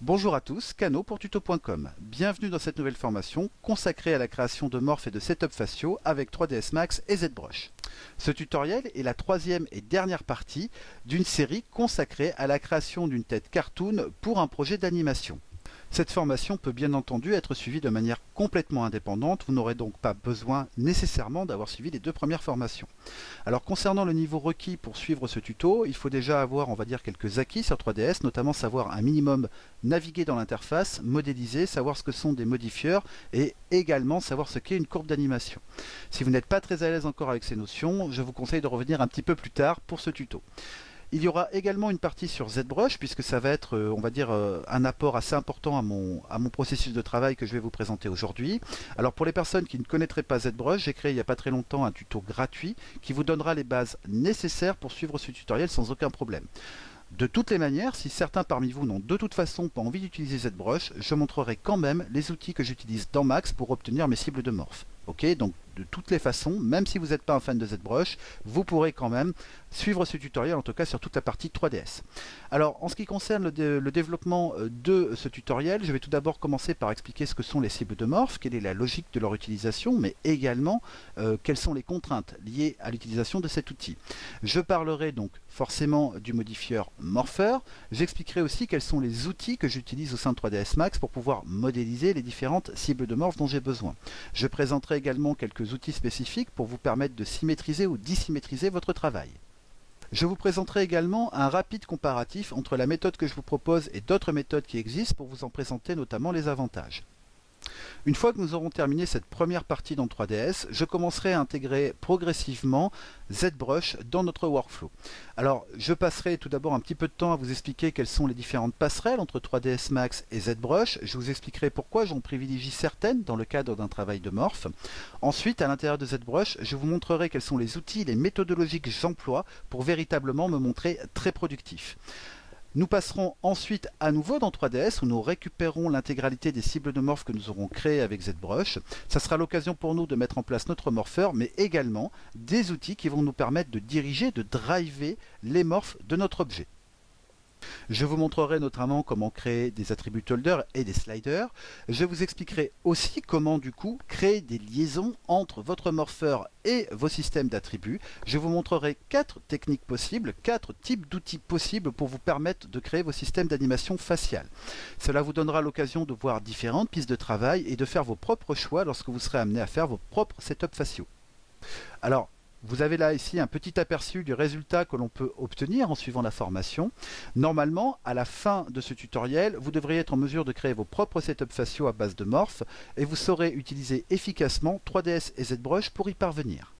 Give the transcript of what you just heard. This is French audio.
Bonjour à tous, Kano pour tuto.com. Bienvenue dans cette nouvelle formation consacrée à la création de morphes et de setup faciaux avec 3ds Max et ZBrush. Ce tutoriel est la troisième et dernière partie d'une série consacrée à la création d'une tête cartoon pour un projet d'animation. Cette formation peut bien entendu être suivie de manière complètement indépendante, vous n'aurez donc pas besoin nécessairement d'avoir suivi les deux premières formations. Alors concernant le niveau requis pour suivre ce tuto, il faut déjà avoir, on va dire, quelques acquis sur 3ds, notamment savoir un minimum naviguer dans l'interface, modéliser, savoir ce que sont des modifieurs et également savoir ce qu'est une courbe d'animation. Si vous n'êtes pas très à l'aise encore avec ces notions, je vous conseille de revenir un petit peu plus tard pour ce tuto. Il y aura également une partie sur ZBrush, puisque ça va être, on va dire, un apport assez important à mon processus de travail que je vais vous présenter aujourd'hui. Alors pour les personnes qui ne connaîtraient pas ZBrush, j'ai créé il n'y a pas très longtemps un tuto gratuit qui vous donnera les bases nécessaires pour suivre ce tutoriel sans aucun problème. De toutes les manières, si certains parmi vous n'ont de toute façon pas envie d'utiliser ZBrush, je montrerai quand même les outils que j'utilise dans Max pour obtenir mes cibles de morph. Ok, donc de toutes les façons, même si vous n'êtes pas un fan de ZBrush, vous pourrez quand même suivre ce tutoriel, en tout cas sur toute la partie 3ds. Alors, en ce qui concerne le développement de ce tutoriel, je vais tout d'abord commencer par expliquer ce que sont les cibles de morph, quelle est la logique de leur utilisation, mais également quelles sont les contraintes liées à l'utilisation de cet outil. Je parlerai donc forcément du modifieur Morpher. J'expliquerai aussi quels sont les outils que j'utilise au sein de 3ds Max pour pouvoir modéliser les différentes cibles de morph dont j'ai besoin. Je présenterai également quelques outils spécifiques pour vous permettre de symétriser ou dissymétriser votre travail. Je vous présenterai également un rapide comparatif entre la méthode que je vous propose et d'autres méthodes qui existent pour vous en présenter notamment les avantages. Une fois que nous aurons terminé cette première partie dans 3ds, je commencerai à intégrer progressivement ZBrush dans notre workflow. Alors, je passerai tout d'abord un petit peu de temps à vous expliquer quelles sont les différentes passerelles entre 3ds Max et ZBrush. Je vous expliquerai pourquoi j'en privilégie certaines dans le cadre d'un travail de morph. Ensuite, à l'intérieur de ZBrush, je vous montrerai quels sont les outils et les méthodologies que j'emploie pour véritablement me montrer très productif. Nous passerons ensuite à nouveau dans 3ds où nous récupérons l'intégralité des cibles de morph que nous aurons créées avec ZBrush. Ça sera l'occasion pour nous de mettre en place notre morpheur, mais également des outils qui vont nous permettre de diriger, de driver les morphs de notre objet. Je vous montrerai notamment comment créer des attributs holders et des sliders. Je vous expliquerai aussi comment du coup créer des liaisons entre votre morpheur et vos systèmes d'attributs. Je vous montrerai 4 techniques possibles, 4 types d'outils possibles pour vous permettre de créer vos systèmes d'animation faciale. Cela vous donnera l'occasion de voir différentes pistes de travail et de faire vos propres choix lorsque vous serez amené à faire vos propres setups faciaux. Alors, vous avez là ici un petit aperçu du résultat que l'on peut obtenir en suivant la formation. Normalement, à la fin de ce tutoriel, vous devriez être en mesure de créer vos propres setups faciaux à base de morph et vous saurez utiliser efficacement 3ds et ZBrush pour y parvenir.